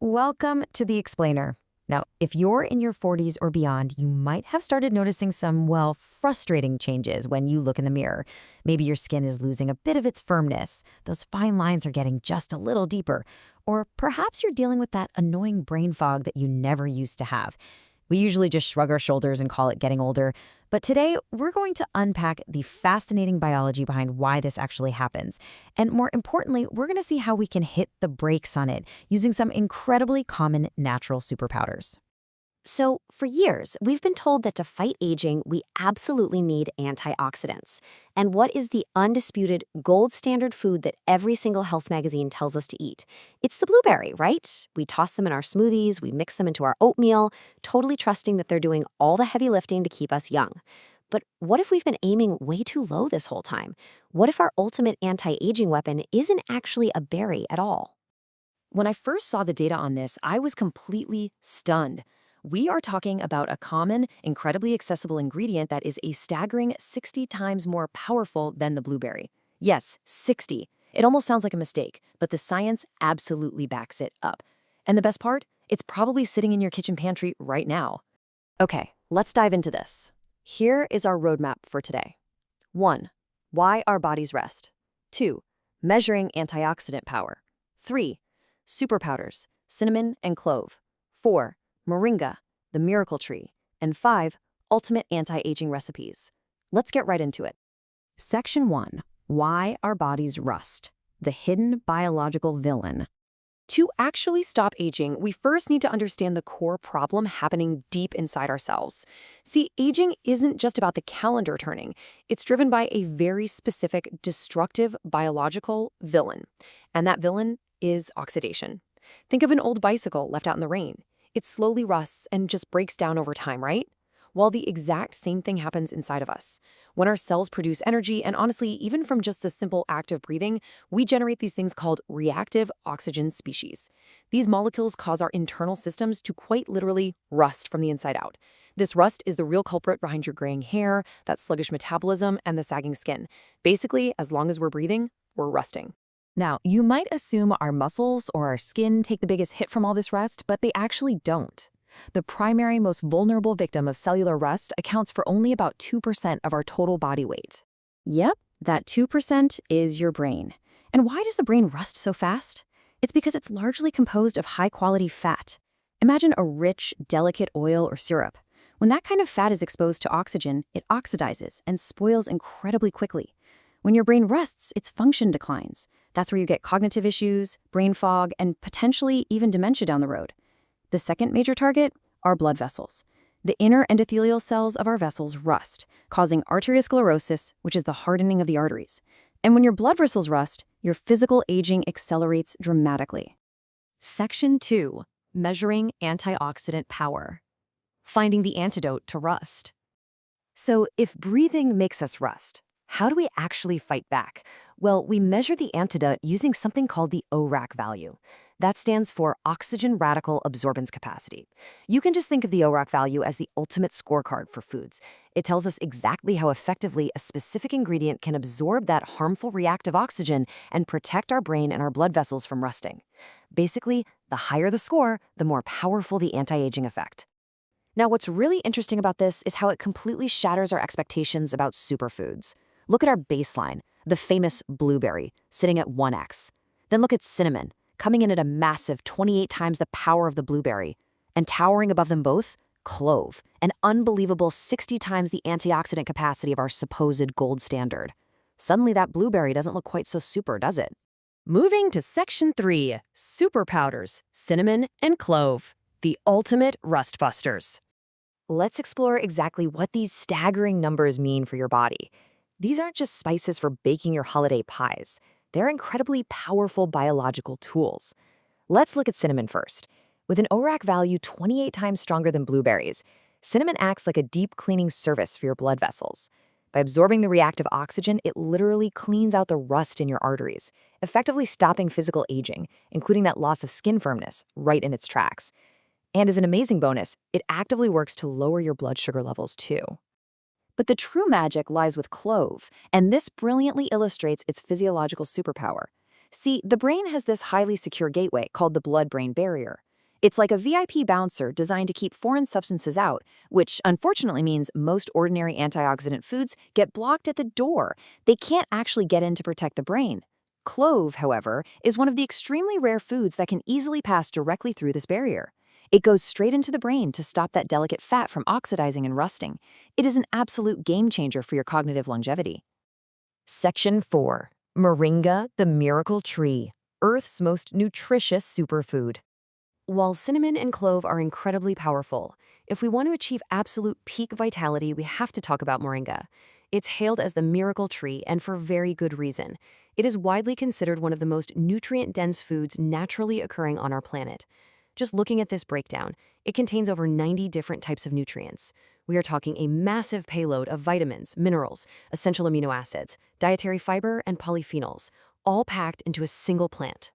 Welcome to The Explainer. Now, if you're in your 40s or beyond, you might have started noticing some, well, frustrating changes when you look in the mirror. Maybe your skin is losing a bit of its firmness. Those fine lines are getting just a little deeper. Or perhaps you're dealing with that annoying brain fog that you never used to have. We usually just shrug our shoulders and call it getting older. But today, we're going to unpack the fascinating biology behind why this actually happens. And more importantly, we're going to see how we can hit the brakes on it using some incredibly common natural superpowders. So, for years, we've been told that to fight aging, we absolutely need antioxidants. And what is the undisputed gold standard food that every single health magazine tells us to eat? It's the blueberry, right? We toss them in our smoothies, we mix them into our oatmeal, totally trusting that they're doing all the heavy lifting to keep us young. But what if we've been aiming way too low this whole time? What if our ultimate anti-aging weapon isn't actually a berry at all? When I first saw the data on this, I was completely stunned. We are talking about a common, incredibly accessible ingredient that is a staggering 60 times more powerful than the blueberry. Yes, 60. It almost sounds like a mistake, but the science absolutely backs it up. And the best part? It's probably sitting in your kitchen pantry right now. Okay, let's dive into this. Here is our roadmap for today. 1. Why our bodies rest. 2. Measuring antioxidant power. 3. Super powders, cinnamon and clove. 4. Moringa, the miracle tree. And 5. Ultimate anti-aging recipes. Let's get right into it. Section 1. Why our bodies rust. The hidden biological villain. To actually stop aging, we first need to understand the core problem happening deep inside ourselves. See, aging isn't just about the calendar turning. It's driven by a very specific, destructive biological villain. And that villain is oxidation. Think of an old bicycle left out in the rain. It slowly rusts and just breaks down over time, right? Well, the exact same thing happens inside of us. When our cells produce energy, and honestly, even from just the simple act of breathing, we generate these things called reactive oxygen species. These molecules cause our internal systems to quite literally rust from the inside out. This rust is the real culprit behind your graying hair, that sluggish metabolism, and the sagging skin. Basically, as long as we're breathing, we're rusting. Now, you might assume our muscles or our skin take the biggest hit from all this rust, but they actually don't. The primary, most vulnerable victim of cellular rust accounts for only about 2% of our total body weight. Yep, that 2% is your brain. And why does the brain rust so fast? It's because it's largely composed of high-quality fat. Imagine a rich, delicate oil or syrup. When that kind of fat is exposed to oxygen, it oxidizes and spoils incredibly quickly. When your brain rusts, its function declines. That's where you get cognitive issues, brain fog, and potentially even dementia down the road. The second major target are blood vessels. The inner endothelial cells of our vessels rust, causing arteriosclerosis, which is the hardening of the arteries. And when your blood vessels rust, your physical aging accelerates dramatically. Section 2. Measuring antioxidant power. Finding the antidote to rust. So, if breathing makes us rust, how do we actually fight back? Well, we measure the antidote using something called the ORAC value. That stands for oxygen radical absorbance capacity. You can just think of the ORAC value as the ultimate scorecard for foods. It tells us exactly how effectively a specific ingredient can absorb that harmful reactive oxygen and protect our brain and our blood vessels from rusting. Basically, the higher the score, the more powerful the anti-aging effect. Now, what's really interesting about this is how it completely shatters our expectations about superfoods. Look at our baseline, the famous blueberry, sitting at 1x. Then look at cinnamon, coming in at a massive 28 times the power of the blueberry. And towering above them both, clove, an unbelievable 60 times the antioxidant capacity of our supposed gold standard. Suddenly that blueberry doesn't look quite so super, does it? Moving to Section 3, super powders, cinnamon and clove, the ultimate rust busters. Let's explore exactly what these staggering numbers mean for your body. These aren't just spices for baking your holiday pies. They're incredibly powerful biological tools. Let's look at cinnamon first. With an ORAC value 28 times stronger than blueberries, cinnamon acts like a deep cleaning service for your blood vessels. By absorbing the reactive oxygen, it literally cleans out the rust in your arteries, effectively stopping physical aging, including that loss of skin firmness, right in its tracks. And as an amazing bonus, it actively works to lower your blood sugar levels too. But the true magic lies with clove, and this brilliantly illustrates its physiological superpower. See, the brain has this highly secure gateway called the blood-brain barrier. It's like a VIP bouncer designed to keep foreign substances out, which unfortunately means most ordinary antioxidant foods get blocked at the door. They can't actually get in to protect the brain. Clove, however, is one of the extremely rare foods that can easily pass directly through this barrier. It goes straight into the brain to stop that delicate fat from oxidizing and rusting. It is an absolute game changer for your cognitive longevity. Section 4. Moringa, the miracle tree, Earth's most nutritious superfood. While cinnamon and clove are incredibly powerful, if we want to achieve absolute peak vitality, we have to talk about moringa. It's hailed as the miracle tree, and for very good reason. It is widely considered one of the most nutrient-dense foods naturally occurring on our planet. Just looking at this breakdown, it contains over 90 different types of nutrients. We are talking a massive payload of vitamins, minerals, essential amino acids, dietary fiber, and polyphenols, all packed into a single plant.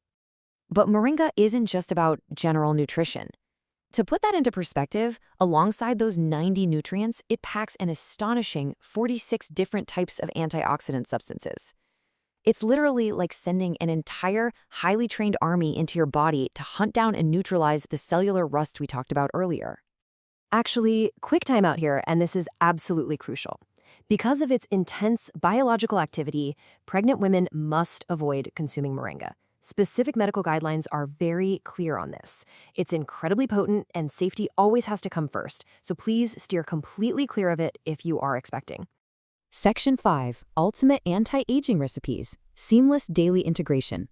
But moringa isn't just about general nutrition. To put that into perspective, alongside those 90 nutrients, it packs an astonishing 46 different types of antioxidant substances. It's literally like sending an entire, highly trained army into your body to hunt down and neutralize the cellular rust we talked about earlier. Actually, quick timeout here, and this is absolutely crucial. Because of its intense biological activity, pregnant women must avoid consuming moringa. Specific medical guidelines are very clear on this. It's incredibly potent, and safety always has to come first, so please steer completely clear of it if you are expecting. Section 5. Ultimate Anti-Aging Recipes. Seamless Daily Integration.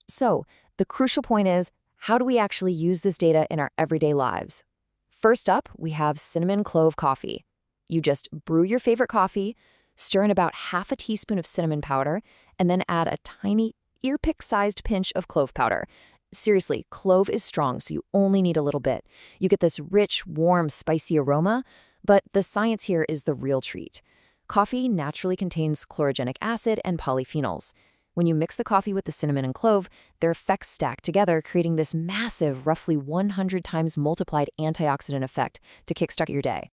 So, the crucial point is, how do we actually use this data in our everyday lives? First up, we have cinnamon clove coffee. You just brew your favorite coffee, stir in about half a teaspoon of cinnamon powder, and then add a tiny earpick-sized pinch of clove powder. Seriously, clove is strong, so you only need a little bit. You get this rich, warm, spicy aroma, but the science here is the real treat. Coffee naturally contains chlorogenic acid and polyphenols. When you mix the coffee with the cinnamon and clove, their effects stack together, creating this massive, roughly 100 times multiplied antioxidant effect to kickstart your day.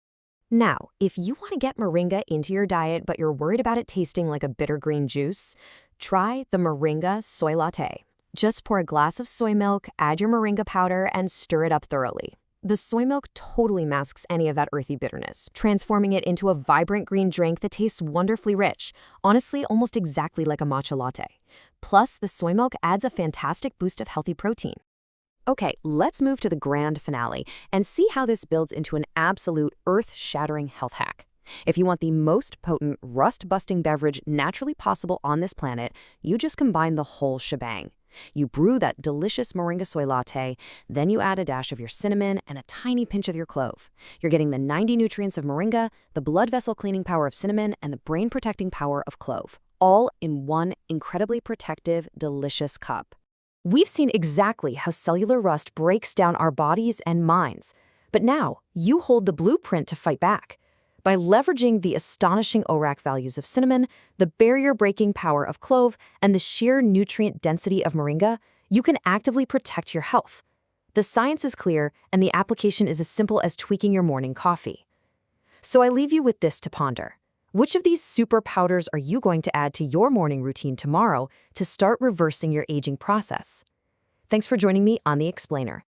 Now, if you want to get moringa into your diet but you're worried about it tasting like a bitter green juice, try the moringa soy latte. Just pour a glass of soy milk, add your moringa powder, and stir it up thoroughly. The soy milk totally masks any of that earthy bitterness, transforming it into a vibrant green drink that tastes wonderfully rich, honestly almost exactly like a matcha latte. Plus, the soy milk adds a fantastic boost of healthy protein. Okay, let's move to the grand finale and see how this builds into an absolute earth-shattering health hack. If you want the most potent, rust-busting beverage naturally possible on this planet, you just combine the whole shebang. You brew that delicious moringa soy latte, then you add a dash of your cinnamon and a tiny pinch of your clove. You're getting the 90 nutrients of moringa, the blood vessel cleaning power of cinnamon, and the brain protecting power of clove, all in one incredibly protective, delicious cup. We've seen exactly how cellular rust breaks down our bodies and minds, but now you hold the blueprint to fight back. By leveraging the astonishing ORAC values of cinnamon, the barrier-breaking power of clove, and the sheer nutrient density of moringa, you can actively protect your health. The science is clear, and the application is as simple as tweaking your morning coffee. So I leave you with this to ponder. Which of these super powders are you going to add to your morning routine tomorrow to start reversing your aging process? Thanks for joining me on The Explainer.